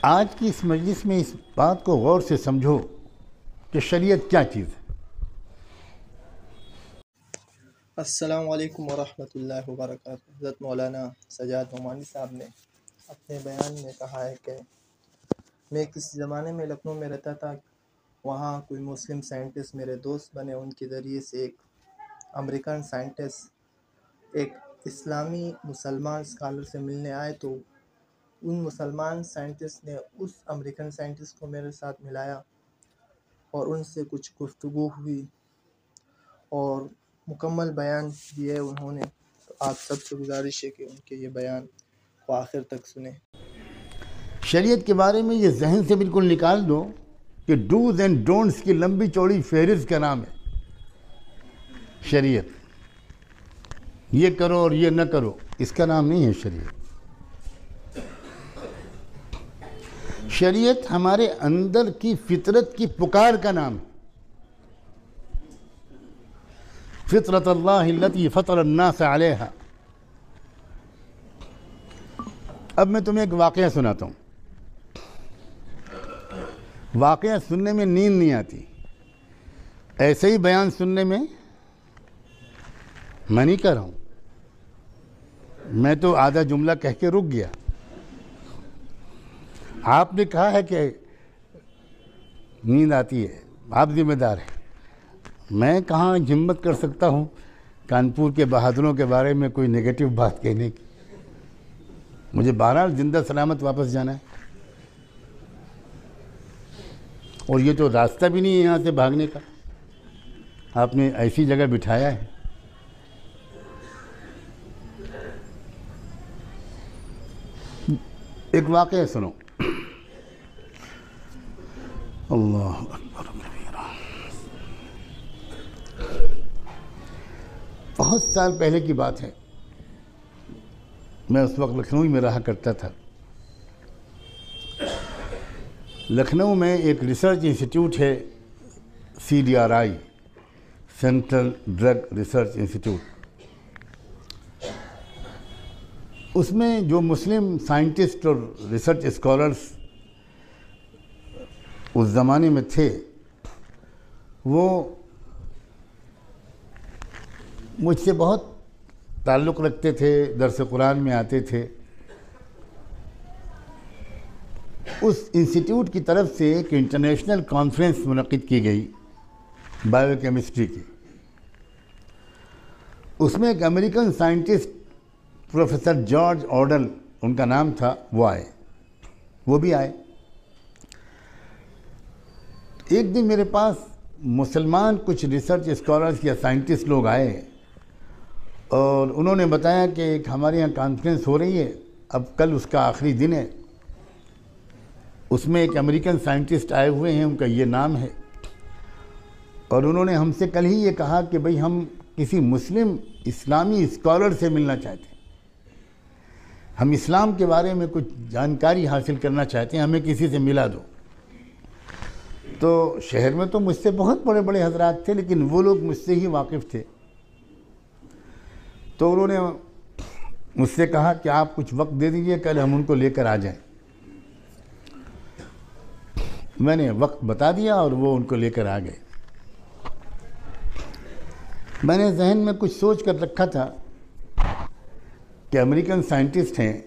आज की इस मजलिस में इस बात को गौर से समझो कि शरीयत क्या चीज़ है। अस्सलाम वालेकुम वरहमतुल्लाहि वबरकातुहू। हज़रत मौलाना सजाद नोमानी साहब ने अपने बयान में कहा है कि मैं किसी ज़माने में लखनऊ में रहता था। वहाँ कोई मुस्लिम साइंटिस्ट मेरे दोस्त बने। उनके ज़रिए से एक अमेरिकन साइंटिस्ट एक इस्लामी मुसलमान स्कॉलर से मिलने आए, तो उन मुसलमान साइंटिस्ट ने उस अमेरिकन साइंटिस्ट को मेरे साथ मिलाया और उनसे कुछ गुफ्तगू हुई और मुकम्मल बयान दिए उन्होंने। तो आप सबसे गुजारिश है कि उनके ये बयान को आखिर तक सुने। शरीयत के बारे में ये जहन से बिल्कुल निकाल दो कि डूज एंड डोंट्स की लंबी चौड़ी फहरिस्त का नाम है शरीयत। ये करो और ये न करो, इसका नाम नहीं है शरीयत। शरीयत हमारे अंदर की फितरत की पुकार का नाम है। फितरत अल्लाहिल्लती फतर अन्नास अलैहा। अब मैं तुम्हें एक वाक़या सुनाता हूँ। वाक़या सुनने में नींद नहीं आती, ऐसे ही बयान सुनने में मैं नहीं कर रहा हूँ। मैं तो आधा जुमला कह के रुक गया। आपने कहा है कि नींद आती है, आप जिम्मेदार हैं। मैं कहाँ हिम्मत कर सकता हूँ कानपुर के बहादुरों के बारे में कोई नेगेटिव बात कहने की। मुझे बहरहाल जिंदा सलामत वापस जाना है, और ये तो रास्ता भी नहीं है यहाँ से भागने का। आपने ऐसी जगह बिठाया है। एक वाक़या सुनो। अल्लाह अकबर कबीरा। बहुत साल पहले की बात है। मैं उस वक्त लखनऊ में रहा करता था। लखनऊ में एक रिसर्च इंस्टीट्यूट है, CDRI, central drug research institute. उसमें जो मुस्लिम साइंटिस्ट और रिसर्च स्कॉलर्स उस ज़माने में थे, वो मुझसे बहुत ताल्लुक़ रखते थे, दर्स कुरान में आते थे। उस इंस्टीट्यूट की तरफ से एक इंटरनेशनल कॉन्फ्रेंस मुनक़िद की गई बायोकेमिस्ट्री की। उसमें एक अमेरिकन साइंटिस्ट प्रोफेसर जॉर्ज ऑर्डल, उनका नाम था, वो भी आए। एक दिन मेरे पास मुसलमान कुछ रिसर्च स्कॉलर्स या साइंटिस्ट लोग आए और उन्होंने बताया कि एक हमारे यहाँ कॉन्फ्रेंस हो रही है, अब कल उसका आखिरी दिन है। उसमें एक अमेरिकन साइंटिस्ट आए हुए हैं, उनका ये नाम है, और उन्होंने हमसे कल ही ये कहा कि भाई हम किसी मुस्लिम इस्लामी स्कॉलर से मिलना चाहते हैं, हम इस्लाम के बारे में कुछ जानकारी हासिल करना चाहते हैं, हमें किसी से मिला दो। तो शहर में तो मुझसे बहुत बड़े बड़े हजरात थे, लेकिन वो लोग मुझसे ही वाकिफ़ थे। तो उन्होंने मुझसे कहा कि आप कुछ वक्त दे दीजिए, कल हम उनको लेकर आ जाएं। मैंने वक्त बता दिया और वो उनको लेकर आ गए। मैंने जहन में कुछ सोच कर रखा था कि अमेरिकन साइंटिस्ट हैं,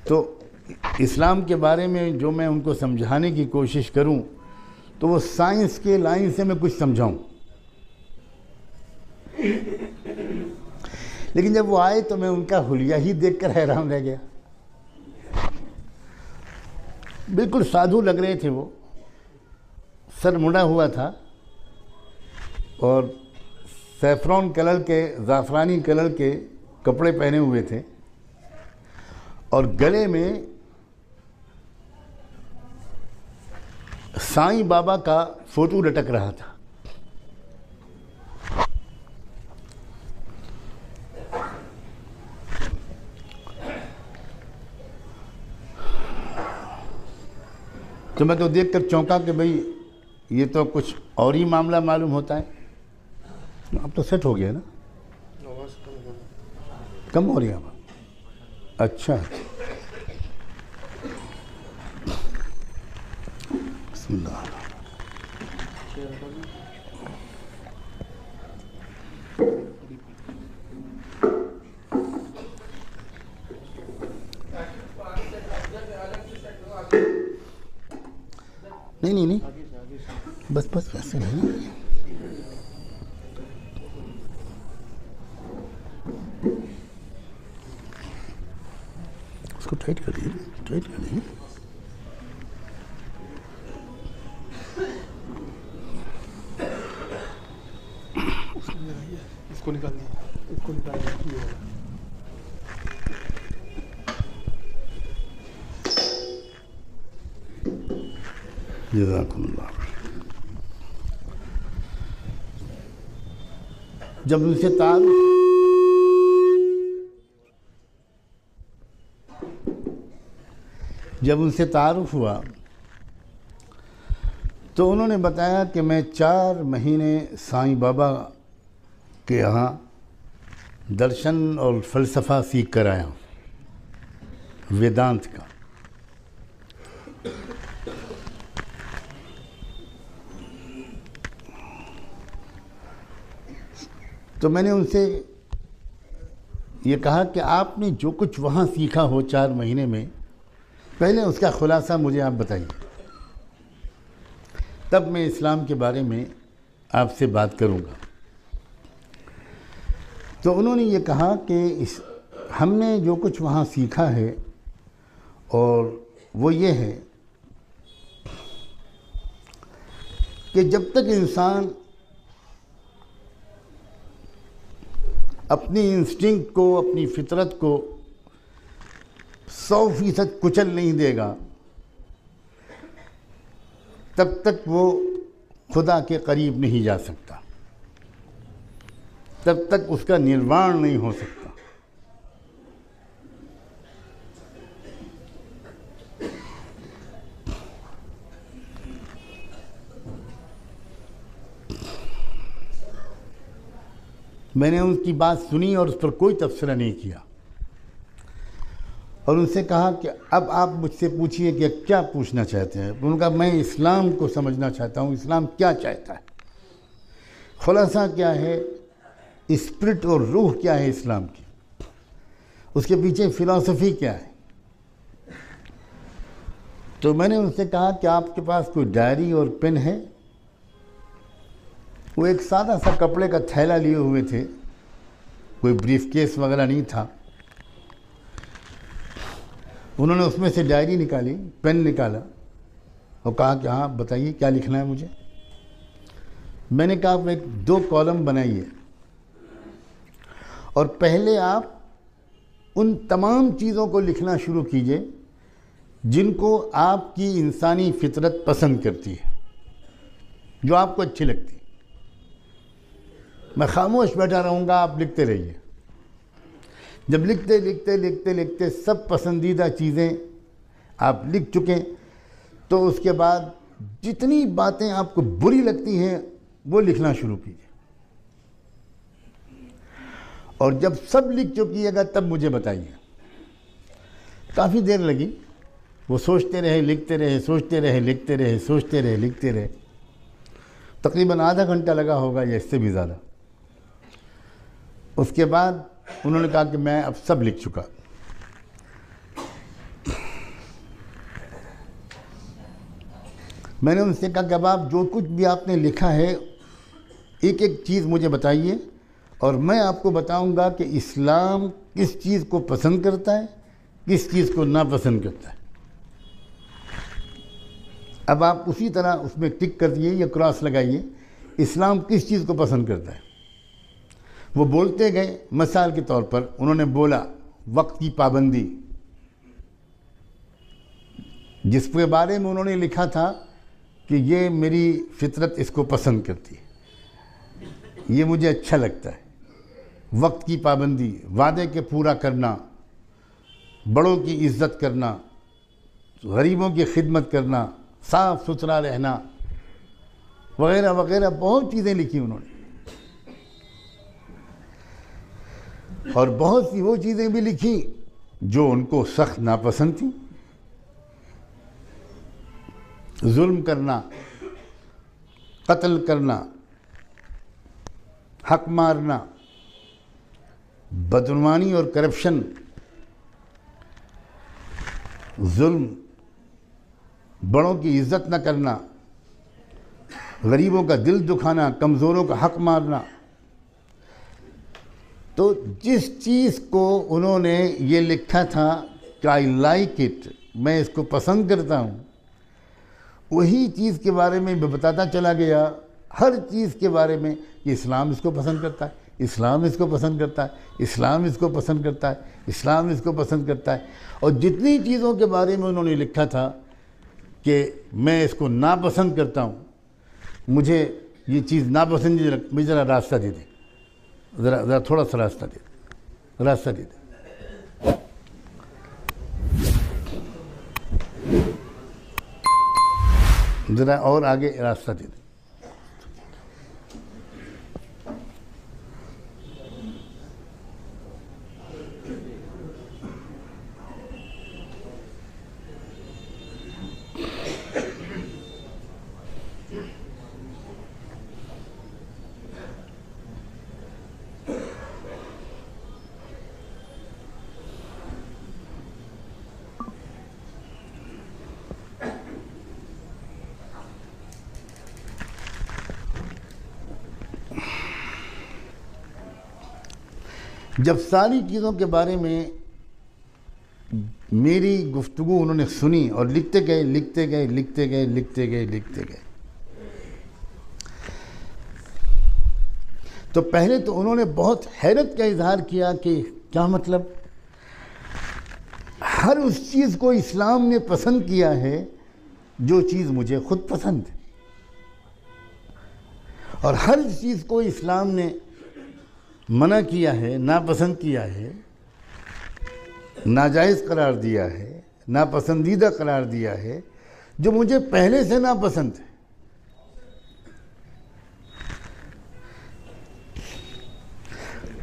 तो इस्लाम के बारे में जो मैं उनको समझाने की कोशिश करूं, तो वो साइंस के लाइन से मैं कुछ समझाऊं। लेकिन जब वो आए तो मैं उनका हुलिया ही देखकर हैरान रह गया। बिल्कुल साधु लग रहे थे वो, सर मुड़ा हुआ था और सैफरॉन कलर के, ज़ाफ़रानी कलर के कपड़े पहने हुए थे, और गले में साईं बाबा का फोटो लटक रहा था। तो मैं तो देखकर चौंका कि भाई ये तो कुछ और ही मामला मालूम होता है। अब तो सेट हो गया ना, कम हो रही है अब। अच्छा, बिस्मिल्लाह। नहीं नहीं नहीं, बस बस वैसे नहीं। उसको टाइट कर दीजिए, टाइट कर दीजिए। इसको निकाल दिया, इसको निकाल दिया। जज़ाकुमुल्लाह। जब उनसे तारुफ हुआ तो उन्होंने बताया कि मैं 4 महीने साईं बाबा के यहाँ दर्शन और फ़लसफ़ा सीख कर आया हूँ, वेदांत का। तो मैंने उनसे ये कहा कि आपने जो कुछ वहाँ सीखा हो 4 महीने में, पहले उसका खुलासा मुझे आप बताइए, तब मैं इस्लाम के बारे में आपसे बात करूँगा। तो उन्होंने ये कहा कि हमने जो कुछ वहाँ सीखा है और वो ये है कि जब तक इंसान अपनी इंस्टिंक्ट को, अपनी फितरत को 100% कुचल नहीं देगा, तब तक वो खुदा के करीब नहीं जा सकता, तब तक उसका निर्वाण नहीं हो सकता। मैंने उनकी बात सुनी और उस पर कोई तबसरा नहीं किया और उनसे कहा कि अब आप मुझसे पूछिए कि क्या पूछना चाहते हैं। उन्होंने कहा मैं इस्लाम को समझना चाहता हूँ, इस्लाम क्या चाहता है, खुलासा क्या है, स्पिरिट और रूह क्या है इस्लाम की, उसके पीछे फ़िलासफ़ी क्या है। तो मैंने उनसे कहा कि आपके पास कोई डायरी और पेन है। वो एक सादा सा कपड़े का थैला लिए हुए थे, कोई ब्रीफ केस वगैरह नहीं था। उन्होंने उसमें से डायरी निकाली, पेन निकाला और कहा कि हाँ बताइए क्या लिखना है मुझे। मैंने कहा आप 2 कॉलम बनाइए और पहले आप उन तमाम चीज़ों को लिखना शुरू कीजिए जिनको आपकी इंसानी फितरत पसंद करती है, जो आपको अच्छी लगती है। मैं खामोश बैठा रहूँगा, आप लिखते रहिए। जब लिखते लिखते लिखते लिखते सब पसंदीदा चीज़ें आप लिख चुके तो उसके बाद जितनी बातें आपको बुरी लगती हैं वो लिखना शुरू कीजिए और जब सब लिख चुकिएगा तब मुझे बताइए। काफ़ी देर लगी, वो सोचते रहे, लिखते रहे, सोचते रहे, लिखते रहे, सोचते रहे, लिखते रहे। तकरीबन आधा घंटा लगा होगा या इससे भी ज़्यादा। उसके बाद उन्होंने कहा कि मैं अब सब लिख चुका। मैंने उनसे कहा कि अब आप जो कुछ भी आपने लिखा है एक एक चीज़ मुझे बताइए और मैं आपको बताऊंगा कि इस्लाम किस चीज़ को पसंद करता है, किस चीज़ को नापसंद करता है। अब आप उसी तरह उसमें टिक कर दिए या क्रॉस लगाइए, इस्लाम किस चीज़ को पसंद करता है। वो बोलते गए। मिसाल के तौर पर उन्होंने बोला वक्त की पाबंदी, जिसके बारे में उन्होंने लिखा था कि ये मेरी फितरत इसको पसंद करती है, ये मुझे अच्छा लगता है। वक्त की पाबंदी, वादे के पूरा करना, बड़ों की इज्जत करना, गरीबों की खिदमत करना, साफ़ सुथरा रहना वगैरह वगैरह बहुत चीज़ें लिखी उन्होंने। और बहुत सी वो चीज़ें भी लिखी जो उनको सख्त नापसंद थी। जुल्म करना, कत्ल करना, हक मारना, बदनवानी और करप्शन, जुल्म, बड़ों की इज्जत न करना, गरीबों का दिल दुखाना, कमज़ोरों का हक मारना। तो जिस चीज़ को उन्होंने ये लिखा था कि आई लाइक इट, मैं इसको पसंद करता हूँ, वही चीज़ के बारे में मैं बताता चला गया, हर चीज़ के बारे में कि इस्लाम इसको पसंद करता है, इस्लाम इसको पसंद करता है, इस्लाम इसको पसंद करता है, इस्लाम इसको पसंद करता है। और जितनी चीज़ों के बारे में उन्होंने लिखा था कि मैं इसको नापसंद करता हूँ, मुझे ये चीज़ नापसंद, मुझे ज़रा रास्ता दे दे, ज़रा थोड़ा सा रास्ता दे दे, रास्ता दे दे। ज़रा और आगे रास्ता दे दे। जब सारी चीज़ों के बारे में मेरी गुफ्तगू उन्होंने सुनी और लिखते गए लिखते गए लिखते गए लिखते गए लिखते गए, तो पहले तो उन्होंने बहुत हैरत का इजहार किया कि क्या मतलब, हर उस चीज़ को इस्लाम ने पसंद किया है जो चीज़ मुझे खुद पसंद है, और हर चीज़ को इस्लाम ने मना किया है, नापसंद किया है, नाजायज़ करार दिया है, नापसंदीदा करार दिया है, जो मुझे पहले से नापसंद है।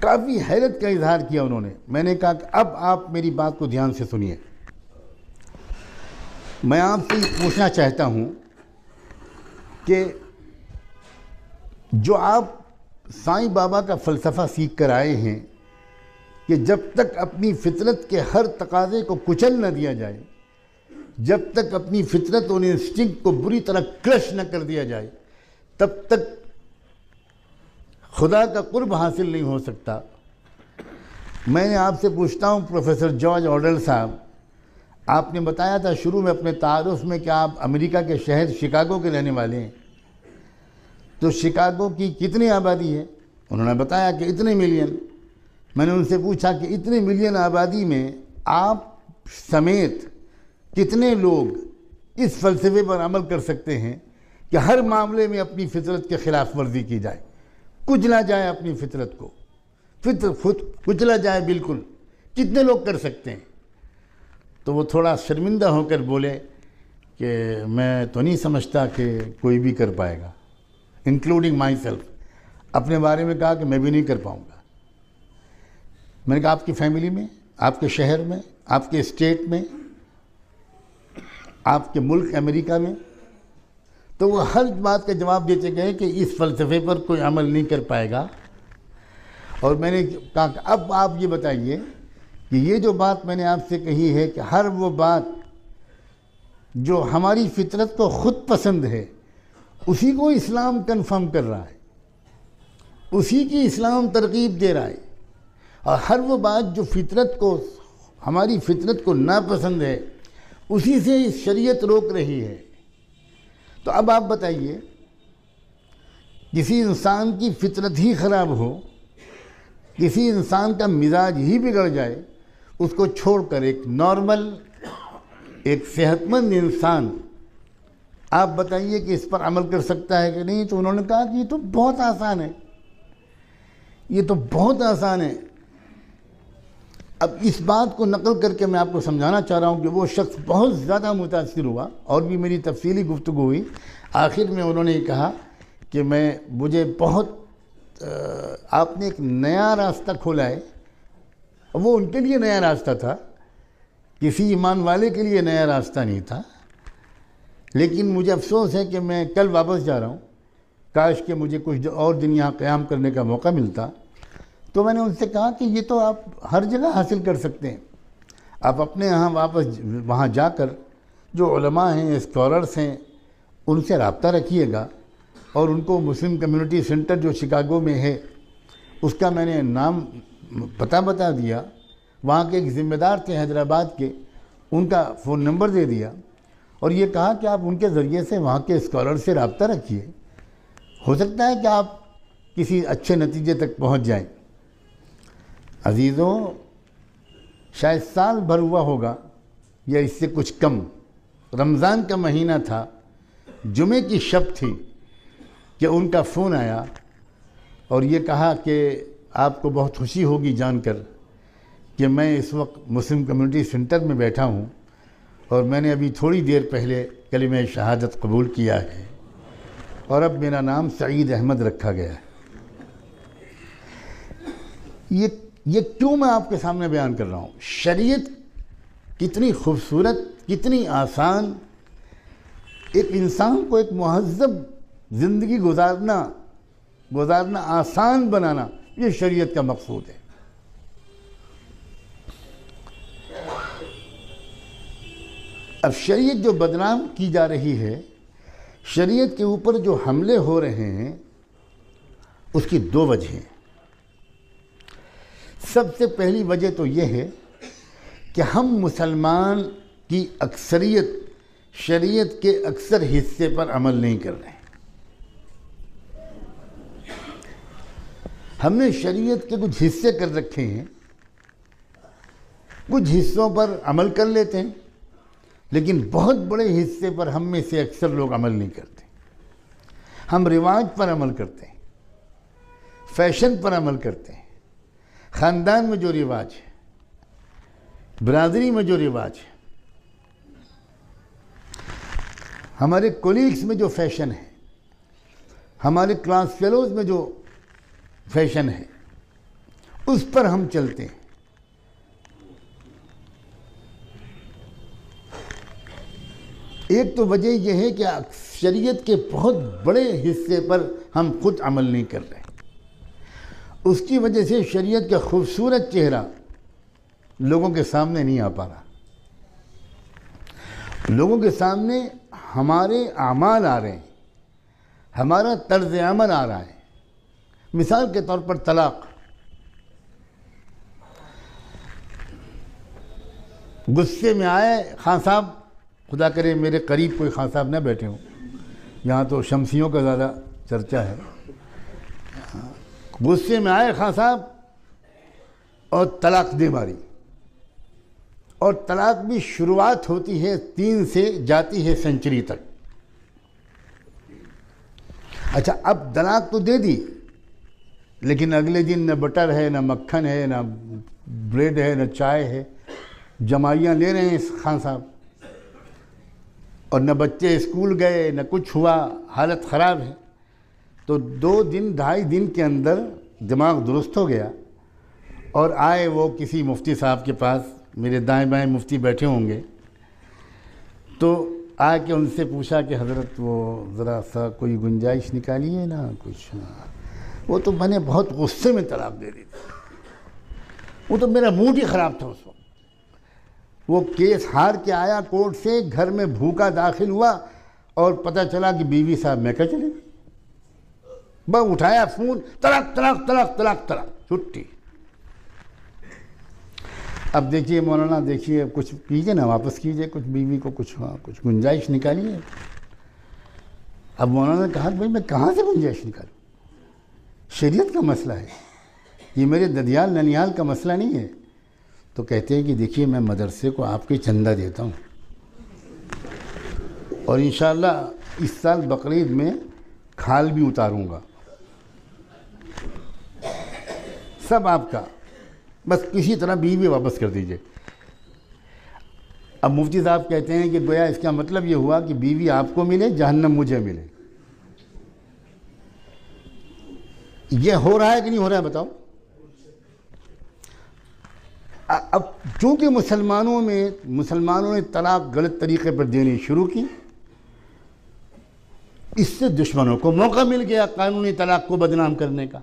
काफ़ी हैरत का इजहार किया उन्होंने। मैंने कहा कि अब आप मेरी बात को ध्यान से सुनिए, मैं आपसे पूछना चाहता हूँ कि जो आप साईं बाबा का फ़लसफ़ा सीख कर आए हैं कि जब तक अपनी फितरत के हर तकाज़े को कुचल न दिया जाए, जब तक अपनी फितरत और इंस्टिंक्ट को बुरी तरह क्रश न कर दिया जाए, तब तक खुदा का कुर्ब हासिल नहीं हो सकता। मैंने आपसे पूछता हूँ प्रोफेसर जॉर्ज ऑर्वेल साहब, आपने बताया था शुरू में अपने तारुफ में कि आप अमेरिका के शहर शिकागो के रहने वाले हैं, तो शिकागो की कितनी आबादी है? उन्होंने बताया कि इतने मिलियन। मैंने उनसे पूछा कि इतने मिलियन आबादी में आप समेत कितने लोग इस फ़लसफ़े पर अमल कर सकते हैं कि हर मामले में अपनी फितरत के ख़िलाफ़ वर्जी की जाए, कुचला जाए अपनी फितरत को, कुचला जाए बिल्कुल, कितने लोग कर सकते हैं? तो वो थोड़ा शर्मिंदा होकर बोले कि मैं तो नहीं समझता कि कोई भी कर पाएगा, इंक्लूडिंग माई सेल्फ। अपने बारे में कहा कि मैं भी नहीं कर पाऊँगा। मैंने कहा आपकी फैमिली में, आपके शहर में, आपके स्टेट में, आपके मुल्क अमेरिका में? तो वो हर बात का जवाब देते गए कि इस फ़लसफ़े पर कोई अमल नहीं कर पाएगा। और मैंने कहा कि अब आप ये बताइए कि ये जो बात मैंने आपसे कही है कि हर वो बात जो हमारी फितरत को ख़ुद पसंद है, उसी को इस्लाम कन्फर्म कर रहा है, उसी की इस्लाम तरकीब दे रहा है, और हर वो बात जो फितरत को, हमारी फितरत को नापसंद है, उसी से शरीयत रोक रही है। तो अब आप बताइए, किसी इंसान की फितरत ही ख़राब हो, किसी इंसान का मिजाज ही बिगड़ जाए, उसको छोड़कर एक नॉर्मल, एक सेहतमंद इंसान, आप बताइए कि इस पर अमल कर सकता है कि नहीं? तो उन्होंने कहा कि ये तो बहुत आसान है, ये तो बहुत आसान है। अब इस बात को नकल करके मैं आपको समझाना चाह रहा हूँ कि वो शख्स बहुत ज़्यादा मुतासिर हुआ और भी मेरी तफसीली गुफ्तगू हुई। आखिर में उन्होंने कहा कि मुझे बहुत आपने एक नया रास्ता खोला है। वो उनके लिए नया रास्ता था, किसी ईमान वाले के लिए नया रास्ता नहीं था, लेकिन मुझे अफसोस है कि मैं कल वापस जा रहा हूँ। काश कि मुझे कुछ और दिन यहाँ क़याम करने का मौका मिलता। तो मैंने उनसे कहा कि ये तो आप हर जगह हासिल कर सकते हैं, आप अपने यहाँ वापस वहाँ जाकर जो उलमा हैं, स्कॉलर्स हैं, उनसे रब्ता रखिएगा और उनको मुस्लिम कम्युनिटी सेंटर जो शिकागो में है उसका मैंने नाम पता बता दिया। वहाँ के एक ज़िम्मेदार थे हैदराबाद के, उनका फ़ोन नंबर दे दिया और ये कहा कि आप उनके ज़रिए से वहाँ के स्कॉलर से रब्ता रखिए, हो सकता है कि आप किसी अच्छे नतीजे तक पहुँच जाएं। अजीज़ों, शायद साल भर हुआ होगा या इससे कुछ कम, रमज़ान का महीना था, जुमे की शब थी कि उनका फ़ोन आया और ये कहा कि आपको बहुत खुशी होगी जानकर कि मैं इस वक्त मुस्लिम कम्युनिटी सेंटर में बैठा हूँ और मैंने अभी थोड़ी देर पहले कलिमा शहादत कबूल किया है और अब मेरा नाम सईद अहमद रखा गया है। ये क्यों मैं आपके सामने बयान कर रहा हूँ? शरीयत कितनी खूबसूरत, कितनी आसान, एक इंसान को एक महज़्ज़ब ज़िंदगी गुजारना आसान बनाना, ये शरीयत का मकसूद है। अब शरीयत जो बदनाम की जा रही है, शरीयत के ऊपर जो हमले हो रहे हैं, उसकी दो वजह हैं। सबसे पहली वजह तो ये है कि हम मुसलमान की अक्सरियत शरीयत के अक्सर हिस्से पर अमल नहीं कर रहे हैं। हमने शरीयत के कुछ हिस्से कर रखे हैं, कुछ हिस्सों पर अमल कर लेते हैं, लेकिन बहुत बड़े हिस्से पर हम में से अक्सर लोग अमल नहीं करते। हम रिवाज पर अमल करते हैं, फैशन पर अमल करते हैं, ख़ानदान में जो रिवाज है, बरादरी में जो रिवाज है, हमारे कोलीग्स में जो फैशन है, हमारे क्लास फेलोज़ में जो फैशन है, उस पर हम चलते हैं। एक तो वजह यह है कि शरीयत के बहुत बड़े हिस्से पर हम खुद अमल नहीं कर रहे। उसकी वजह से शरीयत का खूबसूरत चेहरा लोगों के सामने नहीं आ पा रहा। लोगों के सामने हमारे आमाल आ रहे हैं, हमारा तर्ज अमल आ रहा है। मिसाल के तौर पर तलाक। गुस्से में आए खान साहब, खुदा करे मेरे करीब कोई खान साहब न बैठे हों, यहाँ तो शमसियों का ज़्यादा चर्चा है। गुस्से में आए खान साहब और तलाक दे मारी, और तलाक भी शुरुआत होती है 3 से जाती है सेंचुरी तक। अच्छा, अब तलाक तो दे दी, लेकिन अगले दिन न बटर है, न मक्खन है, न ब्रेड है, न चाय है, जमाइयाँ ले रहे हैं खान साहब, और न बच्चे स्कूल गए, न कुछ हुआ, हालत ख़राब है। तो 2 दिन 2.5 दिन के अंदर दिमाग दुरुस्त हो गया और आए वो किसी मुफ्ती साहब के पास, मेरे दाएं बाएं मुफ्ती बैठे होंगे, तो आके उनसे पूछा कि हज़रत वो ज़रा सा कोई गुंजाइश निकालिए ना कुछ। वो तो मैंने बहुत गुस्से में तलाक दे दी थी, वो तो मेरा मूड ही ख़राब था उस वक्त। वो केस हार के आया कोर्ट से, घर में भूखा दाखिल हुआ और पता चला कि बीवी साहब मैं क्या चले गई। बस उठाया फ़ोन, तलाक तलाक तलाक तलाक तलाक, छुट्टी। अब देखिए मौलाना, देखिए कुछ कीजिए ना, वापस कीजिए कुछ, बीवी को कुछ कुछ गुंजाइश निकालिए। अब मौलाना ने कहा भाई मैं कहाँ से गुंजाइश निकालूँ, शरीयत का मसला है, ये मेरे ददियाल ननियाल का मसला नहीं है। तो कहते हैं कि देखिए मैं मदरसे को आपके चंदा देता हूँ और इंशाअल्लाह इस साल बकरीद में खाल भी उतारूँगा, सब आपका, बस किसी तरह बीवी वापस कर दीजिए। अब मुफ्ती साहब कहते हैं कि गोया इसका मतलब ये हुआ कि बीवी आपको मिले, जहन्नम मुझे मिले। ये हो रहा है कि नहीं हो रहा है बताओ? अब चूँकि मुसलमानों ने तलाक गलत तरीके पर देनी शुरू की, इससे दुश्मनों को मौका मिल गया कानूनी तलाक को बदनाम करने का।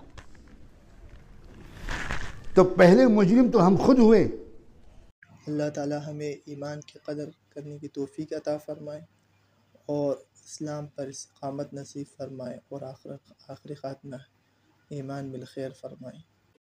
तो पहले मुजरिम तो हम खुद हुए। अल्लाह ताला हमें ईमान की कदर करने की तौफीक अता फ़रमाए और इस्लाम पर इस्तिक़ामत नसीब फ़रमाए और आखिरी ख़ात्मा ईमान बिल खैर फ़रमाए।